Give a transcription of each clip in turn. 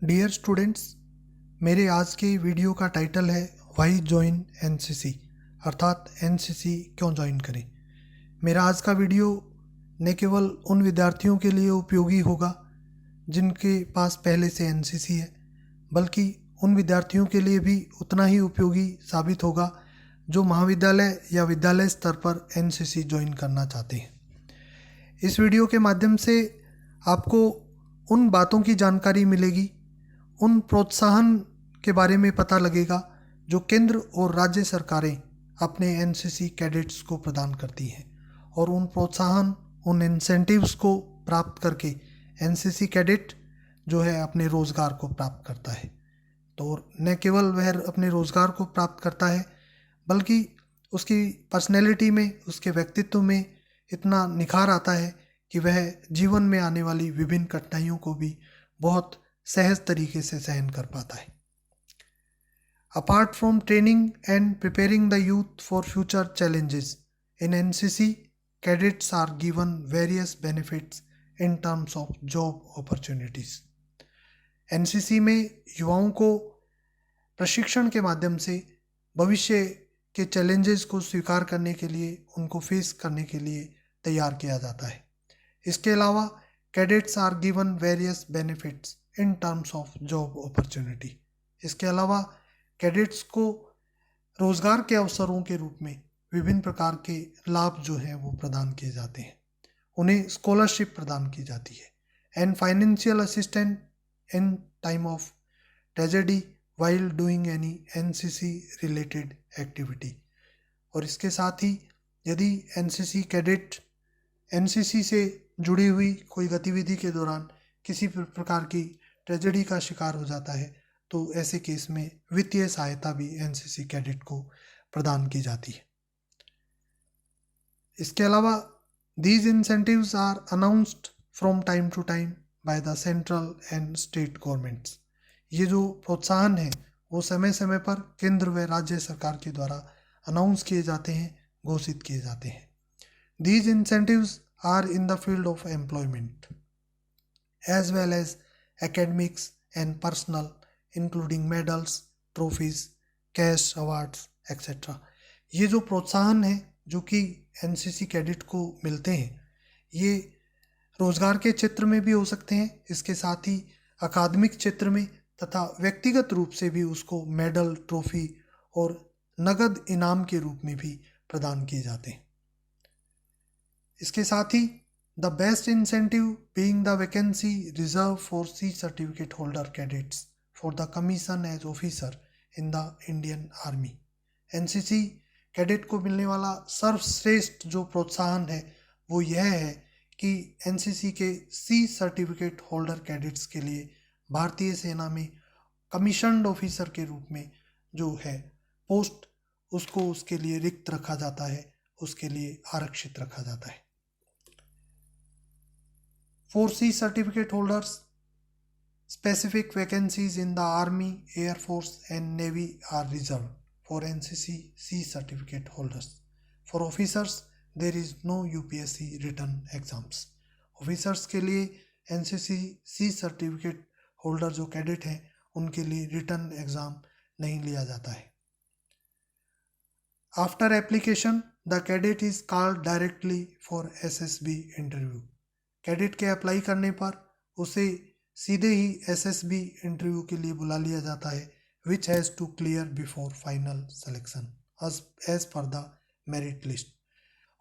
Dear students, मेरे आज के वीडियो का टाइटल है वाई जॉइन एनसीसी, अर्थात एनसीसी क्यों ज्वाइन करें। मेरा आज का वीडियो न केवल उन विद्यार्थियों के लिए उपयोगी होगा जिनके पास पहले से एनसीसी है, बल्कि उन विद्यार्थियों के लिए भी उतना ही उपयोगी साबित होगा जो महाविद्यालय या विद्यालय स्तर पर एनसीसी ज्वाइन करना चाहते हैं। इस वीडियो के माध्यम से आपको उन बातों की जानकारी मिलेगी, उन प्रोत्साहन के बारे में पता लगेगा जो केंद्र और राज्य सरकारें अपने एनसीसी कैडेट्स को प्रदान करती हैं, और उन प्रोत्साहन, उन इंसेंटिव्स को प्राप्त करके एनसीसी कैडेट जो है अपने रोज़गार को प्राप्त करता है। तो न केवल वह अपने रोज़गार को प्राप्त करता है, बल्कि उसकी पर्सनैलिटी में, उसके व्यक्तित्व में इतना निखार आता है कि वह जीवन में आने वाली विभिन्न कठिनाइयों को भी बहुत सहज तरीके से सहन कर पाता है। Apart from training and preparing the youth for future challenges, in NCC cadets are given various benefits in terms of job opportunities. NCC में युवाओं को प्रशिक्षण के माध्यम से भविष्य के चैलेंजेस को स्वीकार करने के लिए, उनको फेस करने के लिए तैयार किया जाता है। इसके अलावा cadets are given various benefits in terms of job opportunity. इसके अलावा कैडेट्स को रोज़गार के अवसरों के रूप में विभिन्न प्रकार के लाभ जो हैं वो प्रदान किए जाते हैं। उन्हें स्कॉलरशिप प्रदान की जाती है and financial assistant in time of tragedy while doing any NCC related activity. और इसके साथ ही यदि एनसीसी कैडेट एनसीसी से जुड़ी हुई कोई गतिविधि के दौरान किसी प्रकार की ट्रेजेडी का शिकार हो जाता है, तो ऐसे केस में वित्तीय सहायता भी एनसीसी कैडेट को प्रदान की जाती है। इसके अलावा these incentives are announced from time to time by the central and state governments. ये जो प्रोत्साहन है वो समय समय पर केंद्र व राज्य सरकार के द्वारा अनाउंस किए जाते हैं, घोषित किए जाते हैं। These incentives are in the field of employment as well as academics and personal, including medals, trophies, cash awards, etc. ये जो प्रोत्साहन है जो कि एनसीसी कैडेट को मिलते हैं, ये रोजगार के क्षेत्र में भी हो सकते हैं, इसके साथ ही अकादमिक क्षेत्र में तथा व्यक्तिगत रूप से भी उसको मेडल, ट्रॉफी और नगद इनाम के रूप में भी प्रदान किए जाते हैं। इसके साथ ही the best incentive being the vacancy reserve for C certificate holder cadets for the commission as officer in the Indian army. NCC cadet को मिलने वाला सर्वश्रेष्ठ जो प्रोत्साहन है वो यह है कि एनसीसी के सी सर्टिफिकेट होल्डर कैडेट्स के लिए भारतीय सेना में कमीशन्ड ऑफिसर के रूप में जो है पोस्ट, उसको उसके लिए रिक्त रखा जाता है, उसके लिए आरक्षित रखा जाता है। For C certificate holders, specific vacancies in the Army, Air Force and Navy are reserved for NCC C certificate holders. For officers, there is no UPSC written exams. Officers के लिए NCC C certificate holder जो cadet हैं उनके लिए return exam नहीं लिया जाता है। After application, the cadet is called directly for SSB interview. Cadet के अप्लाई करने पर उसे सीधे ही एसएसबी इंटरव्यू के लिए बुला लिया जाता है, which has to clear before final selection as per the merit list.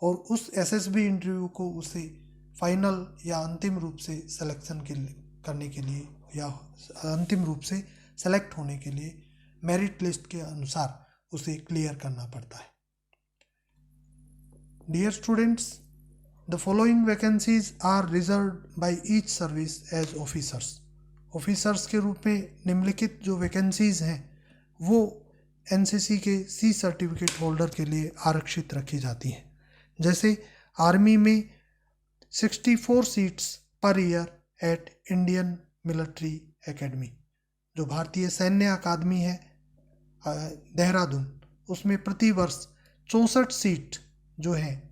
और उस एसएसबी इंटरव्यू को उसे फाइनल या अंतिम रूप से सिलेक्शन करने के लिए या अंतिम रूप से सेलेक्ट होने के लिए मेरिट लिस्ट के अनुसार उसे क्लियर करना पड़ता है। Dear students, The following vacancies are reserved by each service as officers. Officers के रूप में निम्नलिखित जो वैकेंसीज हैं वो एनसीसी के सी सर्टिफिकेट होल्डर के लिए आरक्षित रखी जाती हैं। जैसे आर्मी में 64 seats per year at Indian Military Academy, जो भारतीय सैन्य अकादमी है देहरादून, उसमें प्रति वर्ष 64 सीट जो हैं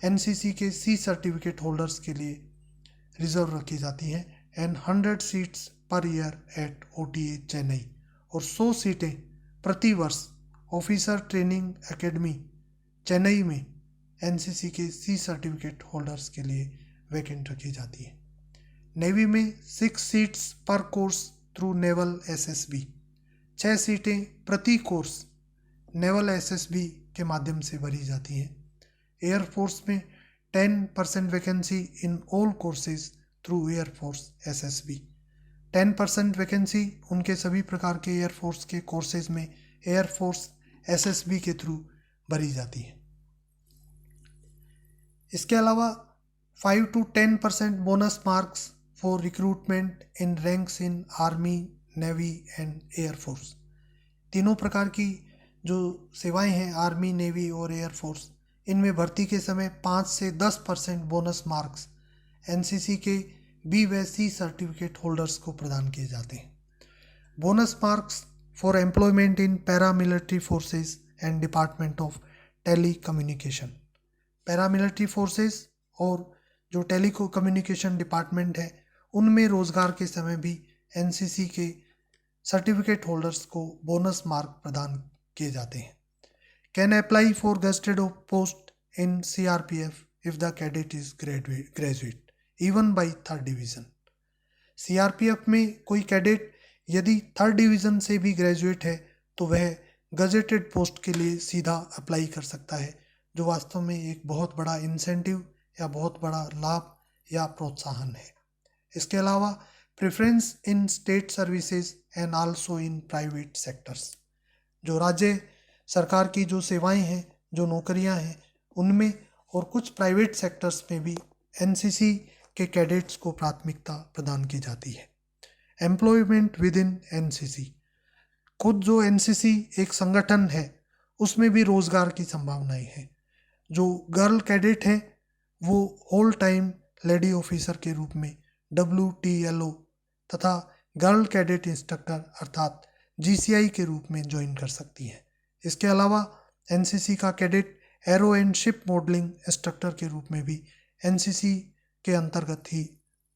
एनसीसी के सी सर्टिफिकेट होल्डर्स के लिए रिजर्व रखी जाती हैं and 100 seats per year at OTA Chennai और 100 सीटें प्रति वर्ष ऑफिसर ट्रेनिंग एकेडमी चेन्नई में एनसीसी के सी सर्टिफिकेट होल्डर्स के लिए वैकेंट रखी जाती है। नेवी में 6 सीट्स पर कोर्स थ्रू नेवल SSB, 6 सीटें प्रति कोर्स नेवल SSB के माध्यम से भरी जाती हैं। एयरफोर्स में 10% vacancy in all courses through air force SSB, 10% vacancy उनके सभी प्रकार के एयरफोर्स के कोर्सेज में एयरफोर्स SSB के थ्रू भरी जाती है। इसके अलावा 5 to 10% bonus marks for recruitment in ranks in army, navy and air force. तीनों प्रकार की जो सेवाएं हैं आर्मी, नेवी और एयरफोर्स, इनमें भर्ती के समय 5 से 10% बोनस मार्क्स एनसीसी के B व C सर्टिफिकेट होल्डर्स को प्रदान किए जाते हैं। Bonus marks for employment in paramilitary forces and department of telecommunication. Paramilitary forces और जो टेली कम्युनिकेशन डिपार्टमेंट है उनमें रोजगार के समय भी एनसीसी के सर्टिफिकेट होल्डर्स को बोनस मार्क प्रदान किए जाते हैं। Can apply for gazetted post in CRPF if the cadet is graduate even by 3rd division. CRPF में कोई कैडेट यदि 3rd डिवीजन से भी ग्रेजुएट है तो वह गजेटेड पोस्ट के लिए सीधा अप्लाई कर सकता है, जो वास्तव में एक बहुत बड़ा इंसेंटिव या बहुत बड़ा लाभ या प्रोत्साहन है। इसके अलावा preference in state services and also in private sectors. जो राज्य सरकार की जो सेवाएं हैं, जो नौकरियां हैं, उनमें और कुछ प्राइवेट सेक्टर्स में भी एनसीसी के कैडेट्स को प्राथमिकता प्रदान की जाती है। एम्प्लॉयमेंट विद इन एनसीसी, खुद जो एनसीसी एक संगठन है उसमें भी रोजगार की संभावनाएं हैं। जो गर्ल कैडेट हैं वो होल टाइम लेडी ऑफिसर के रूप में WTLO तथा गर्ल कैडेट इंस्ट्रक्टर अर्थात GCI के रूप में ज्वाइन कर सकती हैं। इसके अलावा एनसीसी का cadet arrow and ship modelling instructor के रूप में भी एनसीसी के अंतर्गत ही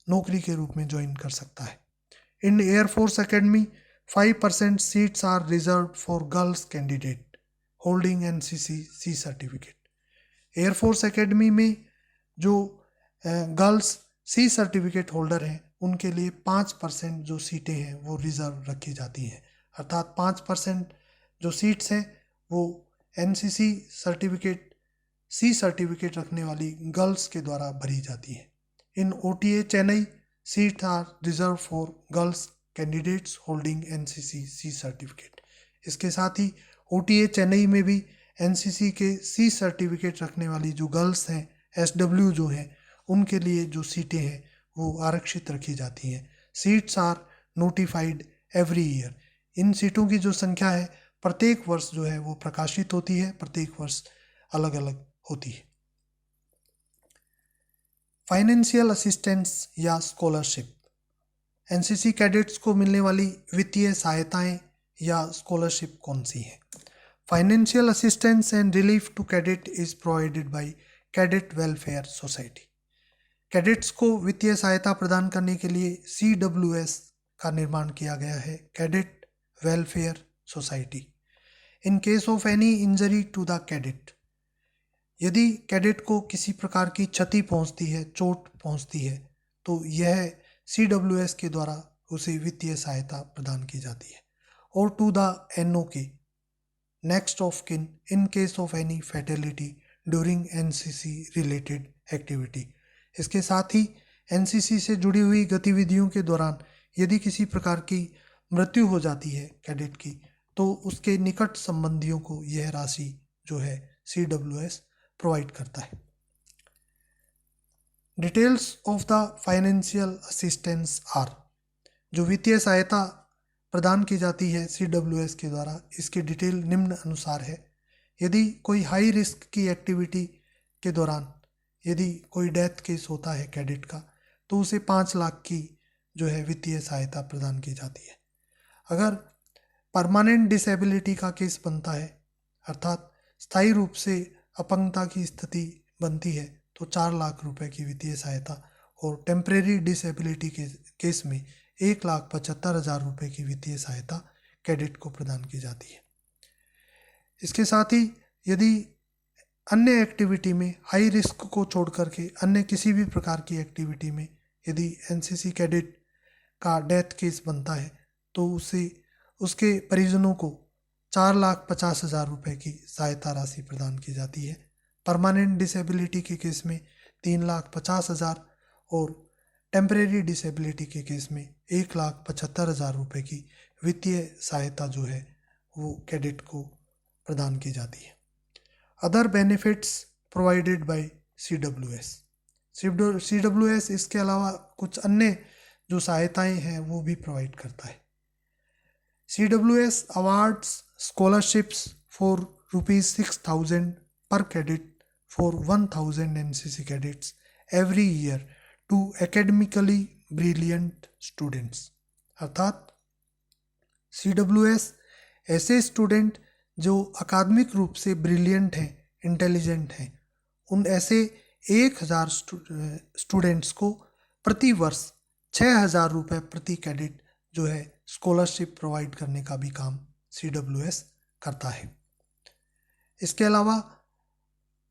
नौकरी के रूप में ज्वाइन कर सकता है। In air force academy 5% seats are reserve for girls candidate holding NCC C certificate. Air force academy में जो गर्ल्स सी सर्टिफिकेट होल्डर हैं उनके लिए 5% जो सीटें हैं वो रिजर्व रखी जाती हैं, अर्थात 5% जो सीट्स हैं वो एनसीसी सर्टिफिकेट सी सर्टिफिकेट रखने वाली गर्ल्स के द्वारा भरी जाती है। In OTA Chennai seat are reserve for girls candidates holding NCC C certificate. इसके साथ ही OTA चेन्नई में भी एनसीसी के सी सर्टिफिकेट रखने वाली जो गर्ल्स हैं, SW जो हैं, उनके लिए जो सीटें हैं वो आरक्षित रखी जाती हैं। Seats are notified every year. इन सीटों की जो संख्या है प्रत्येक वर्ष जो है वो प्रकाशित होती है, प्रत्येक वर्ष अलग अलग होती है। फाइनेंशियल असिस्टेंस या स्कॉलरशिप, एनसीसी कैडेट्स को मिलने वाली वित्तीय सहायताएं या स्कॉलरशिप कौन सी है? Financial assistance and relief to cadet is provided by cadet welfare society. Cadets को वित्तीय सहायता प्रदान करने के लिए CWS का निर्माण किया गया है, cadet welfare society. In case of any injury to the cadet, यदि कैडेट को किसी प्रकार की क्षति पहुंचती है, चोट पहुंचती है, तो यह CWS के द्वारा उसे वित्तीय सहायता प्रदान की जाती है। और to the NOK next of kin in case of any fatality during NCC related activity. इसके साथ ही NCC से जुड़ी हुई गतिविधियों के दौरान यदि किसी प्रकार की मृत्यु हो जाती है कैडेट की, तो उसके निकट संबंधियों को यह राशि जो है CWS प्रोवाइड करता है। Details of the financial assistance are, जो वित्तीय सहायता प्रदान की जाती है CWS के द्वारा, इसकी डिटेल निम्न अनुसार है। यदि कोई हाई रिस्क की एक्टिविटी के दौरान यदि कोई डेथ केस होता है कैडेट का, तो उसे 5 लाख की जो है वित्तीय सहायता प्रदान की जाती है। अगर परमानेंट डिसेबिलिटी का केस बनता है, अर्थात स्थायी रूप से अपंगता की स्थिति बनती है, तो 4 लाख रुपए की वित्तीय सहायता, और टेम्परेरी डिसेबिलिटी के केस में 1,75,000 रुपये की वित्तीय सहायता कैडेट को प्रदान की जाती है। इसके साथ ही यदि अन्य एक्टिविटी में हाई रिस्क को छोड़ करके अन्य किसी भी प्रकार की एक्टिविटी में यदि एनसीसी कैडेट का डेथ केस बनता है तो उसे उसके परिजनों को 4,50,000 रुपये की सहायता राशि प्रदान की जाती है। परमानेंट डिसेबिलिटी के केस में 3,50,000 और टेम्परेरी डिसेबिलिटी के केस में 1,75,000 रुपये की वित्तीय सहायता जो है वो कैडेट को प्रदान की जाती है। Other benefits provided by CWS। CWS इसके अलावा कुछ अन्य जो सहायताएं हैं वो भी प्रोवाइड करता है। CWS awards scholarships for ₹6,000 per cadet for 1,000 NCC cadets every year to academically brilliant students। अर्थात CWS ऐसे स्टूडेंट जो अकादमिक रूप से ब्रिलियंट हैं, इंटेलिजेंट हैं, उन ऐसे 1,000 स्टूडेंट्स को प्रति वर्ष 6,000 रुपये प्रति कैडेट जो है स्कॉलरशिप प्रोवाइड करने का भी काम CWS करता है। इसके अलावा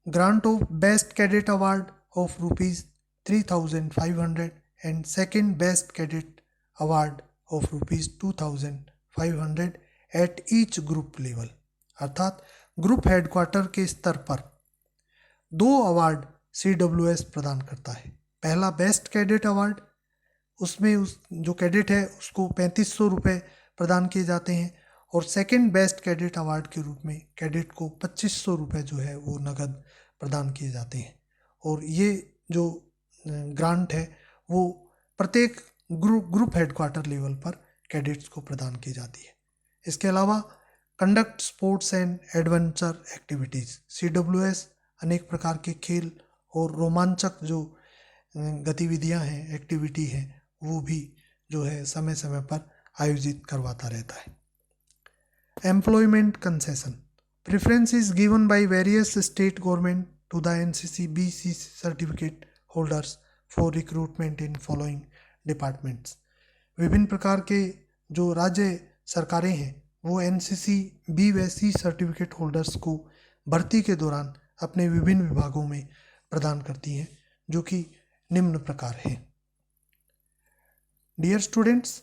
grant of best cadet award of ₹3,500 and second best cadet award of ₹2,500 at each group level. अर्थात ग्रुप हेडक्वार्टर के स्तर पर 2 अवार्ड CWS प्रदान करता है। पहला बेस्ट कैडेट अवार्ड, उसमें उस जो कैडेट है उसको 3,500 रुपये प्रदान किए जाते हैं और सेकंड बेस्ट कैडेट अवार्ड के रूप में कैडेट को 2,500 रुपये जो है वो नगद प्रदान किए जाते हैं। और ये जो ग्रांट है वो प्रत्येक ग्रुप हेडक्वार्टर लेवल पर कैडेट्स को प्रदान की जाती है। इसके अलावा conduct sports and adventure activities. CWS अनेक प्रकार के खेल और रोमांचक जो गतिविधियां हैं, एक्टिविटी हैं, वो भी जो है समय समय पर आयोजित करवाता रहता है। Employment concession preference is given by various state government to the NCC BC certificate holders for recruitment in following departments. विभिन्न प्रकार के जो राज्य सरकारें हैं वो NCC B व C सर्टिफिकेट होल्डर्स को भर्ती के दौरान अपने विभिन्न विभागों में प्रदान करती हैं, जो कि निम्न प्रकार है। डियर स्टूडेंट्स,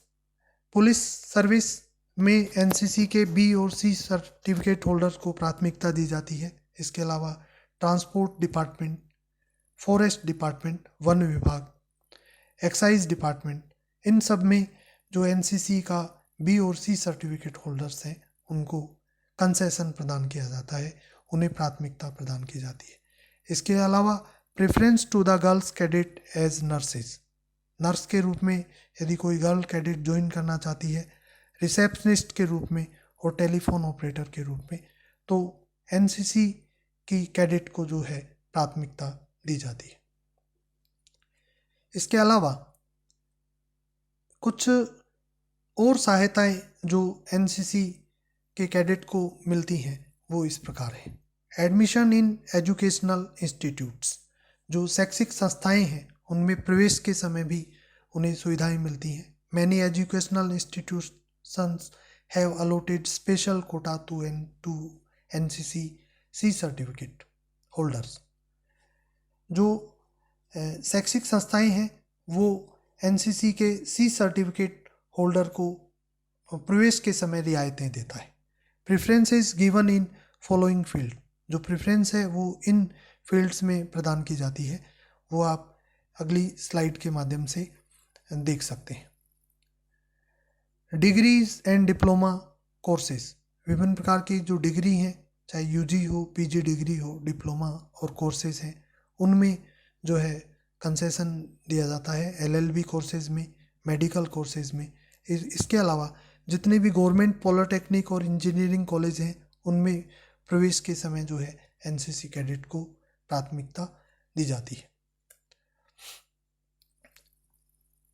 पुलिस सर्विस में NCC के B और C सर्टिफिकेट होल्डर्स को प्राथमिकता दी जाती है। इसके अलावा transport department, forest department, one विभाग, एक्साइज डिपार्टमेंट, इन सब में जो NCC का B और C सर्टिफिकेट होल्डर्स हैं उनको कंसेशन प्रदान किया जाता है, उन्हें प्राथमिकता प्रदान की जाती है। इसके अलावा preference to the girls cadet as nurses, nurse के रूप में यदि कोई गर्ल कैडेट ज्वाइन करना चाहती है, रिसेप्शनिस्ट के रूप में और टेलीफोन ऑपरेटर के रूप में, तो NCC की कैडेट को जो है प्राथमिकता दी जाती है। इसके अलावा कुछ और सहायताएं जो NCC के कैडेट को मिलती हैं वो इस प्रकार है। एडमिशन इन एजुकेशनल इंस्टीट्यूट्स, जो शैक्षिक संस्थाएं हैं उनमें प्रवेश के समय भी उन्हें सुविधाएं मिलती हैं। Many educational institutions have allotted special quota to NCC C certificate holders. जो शैक्षिक संस्थाएं हैं वो NCC के C सर्टिफिकेट होल्डर को प्रवेश के समय रियायतें देता है। Preference is given in following field, जो प्रेफरेंस है वो इन फील्ड्स में प्रदान की जाती है, वो आप अगली स्लाइड के माध्यम से देख सकते हैं। डिग्रीज एंड डिप्लोमा कोर्सेज, विभिन्न प्रकार की जो डिग्री हैं, चाहे UG हो, PG डिग्री हो, डिप्लोमा और कोर्सेज हैं, उनमें जो है कंसेशन दिया जाता है। LLB कोर्सेज में, मेडिकल कोर्सेज में। इसके अलावा जितने भी गवर्नमेंट पॉलिटेक्निक और इंजीनियरिंग कॉलेज हैं उनमें प्रवेश के समय जो है NCC कैडेट को प्राथमिकता दी जाती है।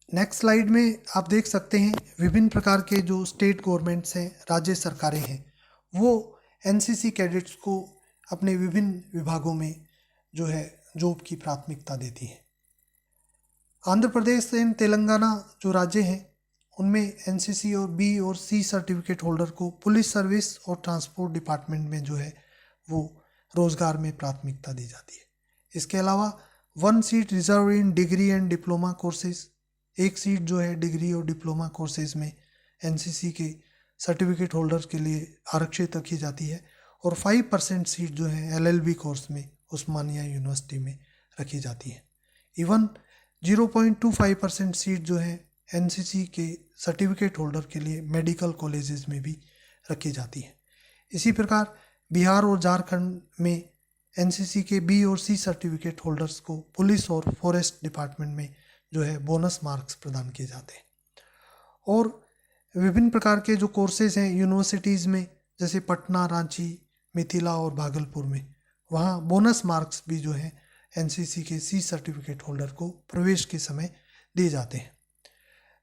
नेक्स्ट स्लाइड में आप देख सकते हैं विभिन्न प्रकार के जो स्टेट गवर्नमेंट्स हैं, राज्य सरकारें हैं, वो NCC कैडेट्स को अपने विभिन्न विभागों में जो है जॉब की प्राथमिकता देती हैं। आंध्र प्रदेश एंड तेलंगाना जो राज्य हैं उनमें एनसीसी और बी और सी सर्टिफिकेट होल्डर को पुलिस सर्विस और ट्रांसपोर्ट डिपार्टमेंट में जो है वो रोज़गार में प्राथमिकता दी जाती है। इसके अलावा 1 seat reserve in degree and diploma courses, 1 seat जो है डिग्री और डिप्लोमा कोर्सेज में एनसीसी के सर्टिफिकेट होल्डर्स के लिए आरक्षित रखी जाती है और 5% सीट जो है एलएलबी कोर्स में उस्मानिया यूनिवर्सिटी में रखी जाती है। इवन 0.25% सीट जो है एनसीसी के सर्टिफिकेट होल्डर के लिए मेडिकल कॉलेजेस में भी रखी जाती है। इसी प्रकार बिहार और झारखंड में एनसीसी के बी और सी सर्टिफिकेट होल्डर्स को पुलिस और फॉरेस्ट डिपार्टमेंट में जो है बोनस मार्क्स प्रदान किए जाते हैं। और विभिन्न प्रकार के जो कोर्सेज हैं यूनिवर्सिटीज़ में, जैसे पटना, रांची, मिथिला और भागलपुर में, वहाँ बोनस मार्क्स भी जो है एनसीसी के सी सर्टिफिकेट होल्डर को प्रवेश के समय दिए जाते हैं।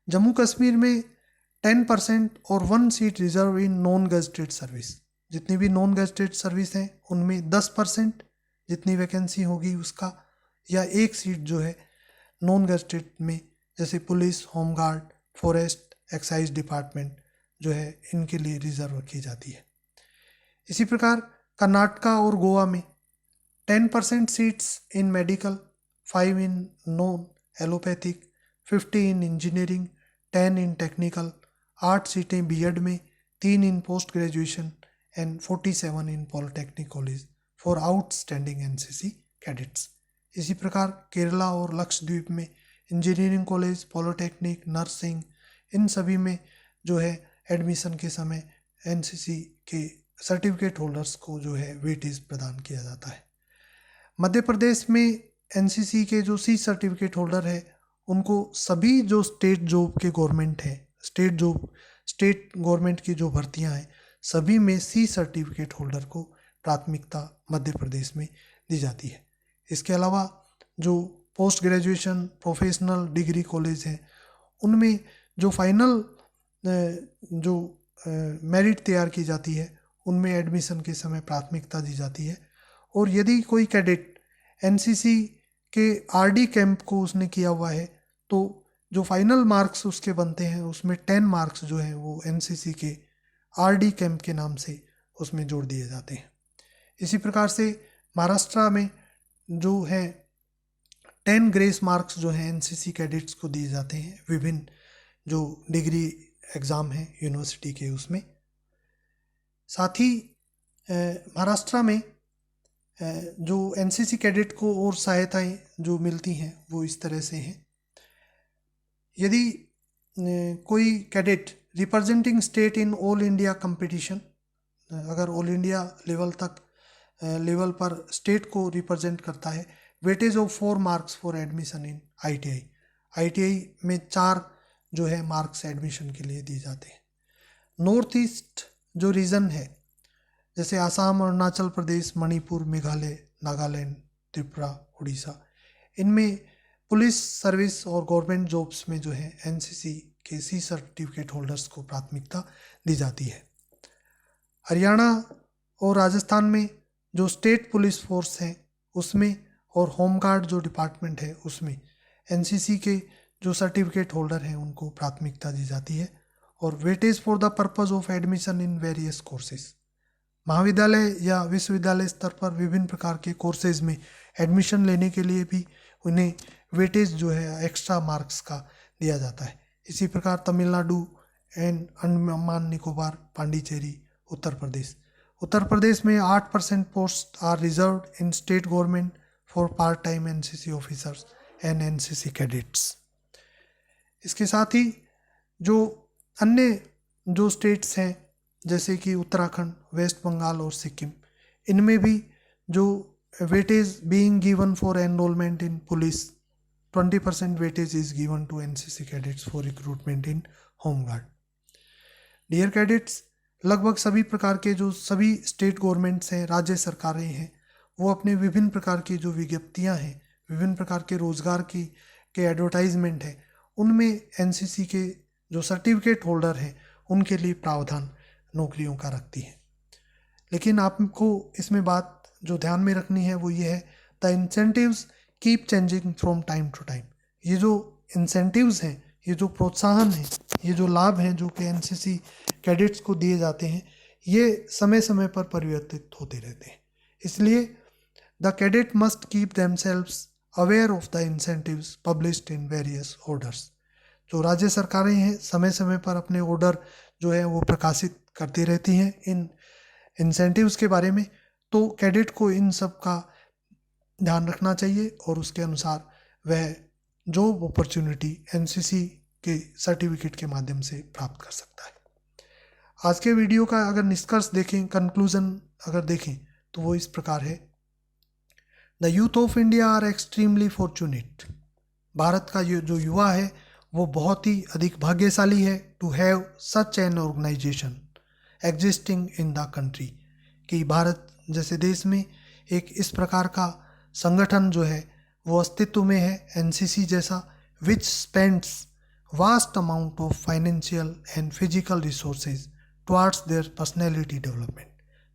जम्मू कश्मीर में 10% और 1 seat reserve in non gazetted service, जितनी भी नॉन गजेटेड सर्विस हैं उनमें 10% जितनी वैकेंसी होगी उसका, या 1 सीट जो है नॉन गजेटेड में, जैसे police, home guard, forest, excise department जो है इनके लिए रिजर्व रखी जाती है। इसी प्रकार कर्नाटका और गोवा में 10% seats in medical, 5 in non allopathic, 50 in engineering, 10 in technical, 8 सीटें बीएड में, 3 in post graduation and 47 in polytechnic college for outstanding NCC cadets. इसी प्रकार केरला और लक्षद्वीप में इंजीनियरिंग कॉलेज, पॉलिटेक्निक, नर्सिंग, इन सभी में जो है एडमिशन के समय एनसीसी के सर्टिफिकेट होल्डर्स को जो है वेटेज प्रदान किया जाता है। मध्य प्रदेश में एनसीसी के जो सी सर्टिफिकेट होल्डर है उनको सभी जो स्टेट जॉब के गवर्नमेंट है, स्टेट गवर्नमेंट की जो भर्तियां हैं सभी में सी सर्टिफिकेट होल्डर को प्राथमिकता मध्य प्रदेश में दी जाती है। इसके अलावा जो post graduation, professional degree college हैं उनमें जो फाइनल जो मेरिट तैयार की जाती है उनमें एडमिशन के समय प्राथमिकता दी जाती है। और यदि कोई कैडेट एनसीसी के आरडी कैंप को उसने किया हुआ है तो जो फाइनल मार्क्स उसके बनते हैं उसमें 10 मार्क्स जो है वो एनसीसी के आरडी कैंप के नाम से उसमें जोड़ दिए जाते हैं। इसी प्रकार से महाराष्ट्र में जो है 10 ग्रेस मार्क्स जो है एनसीसी कैडेट्स को दिए जाते हैं विभिन्न जो डिग्री एग्ज़ाम है यूनिवर्सिटी के उसमें। साथ ही महाराष्ट्र में जो एनसीसी कैडेट को और सहायताएं जो मिलती हैं वो इस तरह से हैं। यदि कोई cadet representing state in all India competition, अगर ऑल इंडिया लेवल पर स्टेट को रिप्रेजेंट करता है, weightage of 4 marks for admission in ITI में 4 जो है मार्क्स एडमिशन के लिए दिए जाते हैं। नॉर्थ ईस्ट जो रीजन है जैसे आसाम, अरुणाचल प्रदेश, मणिपुर, मेघालय, नागालैंड, त्रिपुरा, उड़ीसा, इनमें पुलिस सर्विस और गवर्नमेंट जॉब्स में जो है एनसीसी के सी सर्टिफिकेट होल्डर्स को प्राथमिकता दी जाती है। हरियाणा और राजस्थान में जो स्टेट पुलिस फोर्स है उसमें और होमगार्ड जो डिपार्टमेंट है उसमें एनसीसी के जो सर्टिफिकेट होल्डर हैं उनको प्राथमिकता दी जाती है। और weightage for the purpose of admission in various courses, महाविद्यालय या विश्वविद्यालय स्तर पर विभिन्न प्रकार के कोर्सेज में एडमिशन लेने के लिए भी उन्हें वेटेज जो है एक्स्ट्रा मार्क्स का दिया जाता है। इसी प्रकार तमिलनाडु एंड अंडमान निकोबार, पांडिचेरी, उत्तर प्रदेश में 8% post are reserved in state government for part time NCC officers and NCC cadets. इसके साथ ही जो अन्य जो स्टेट्स हैं जैसे कि उत्तराखंड, वेस्ट बंगाल और सिक्किम, इनमें भी जो weightage being given for enrolment in police, 20% weightage is given to NCC cadets for recruitment in home guard. Dear cadets, लगभग सभी प्रकार के जो सभी स्टेट गवर्नमेंट्स हैं, राज्य सरकारें हैं, वो अपने विभिन्न प्रकार की जो विज्ञप्तियां हैं, विभिन्न प्रकार के रोजगार के एडवर्टाइजमेंट है, उनमें एनसीसी के जो सर्टिफिकेट होल्डर हैं उनके लिए प्रावधान नौकरियों का रखती है। लेकिन आपको इसमें बात जो ध्यान में रखनी है वो ये है, the incentives keep changing from time to time. ये जो इंसेंटिव्स हैं, ये जो प्रोत्साहन है, ये जो लाभ हैं जो कि एनसीसी कैडेट्स को दिए जाते हैं, ये समय समय पर परिवर्तित होते रहते हैं। इसलिए the cadet must keep themselves aware of the incentives published in various orders. जो राज्य सरकारें हैं समय समय पर अपने ऑर्डर जो है वो प्रकाशित करती रहती हैं इन इंसेंटिव्स के बारे में, तो कैडेट को इन सब का ध्यान रखना चाहिए और उसके अनुसार वह जॉब अपॉर्चुनिटी एनसीसी के सर्टिफिकेट के माध्यम से प्राप्त कर सकता है। आज के वीडियो का अगर निष्कर्ष देखें, कंक्लूजन अगर देखें, तो वो इस प्रकार है। The youth of India are extremely fortunate. Bharat का जो युवा है वो बहुत ही अधिक भाग्यशाली है to have such an organisation existing in the country, कि भारत जैसे देश में एक इस प्रकार का संगठन जो है वो अस्तित्व में है, एनसीसी जैसा, which spends vast amount of financial and physical resources towards their personality development,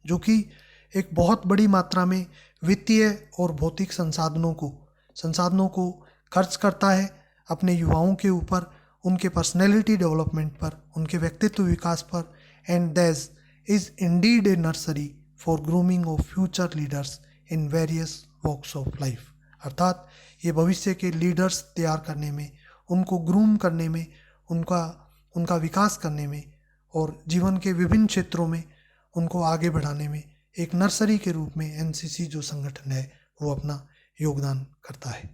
जो कि एक बहुत बड़ी मात्रा में वित्तीय और भौतिक संसाधनों को खर्च करता है अपने युवाओं के ऊपर, उनके पर्सनैलिटी डेवलपमेंट पर, उनके व्यक्तित्व विकास पर, and this is indeed a nursery for grooming of future leaders in various walks of life. अर्थात ये भविष्य के लीडर्स तैयार करने में, उनको ग्रूम करने में, उनका विकास करने में और जीवन के विभिन्न क्षेत्रों में उनको आगे बढ़ाने में एक नर्सरी के रूप में एनसीसी जो संगठन है वो अपना योगदान करता है।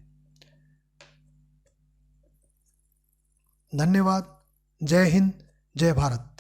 धन्यवाद। जय हिंद, जय भारत।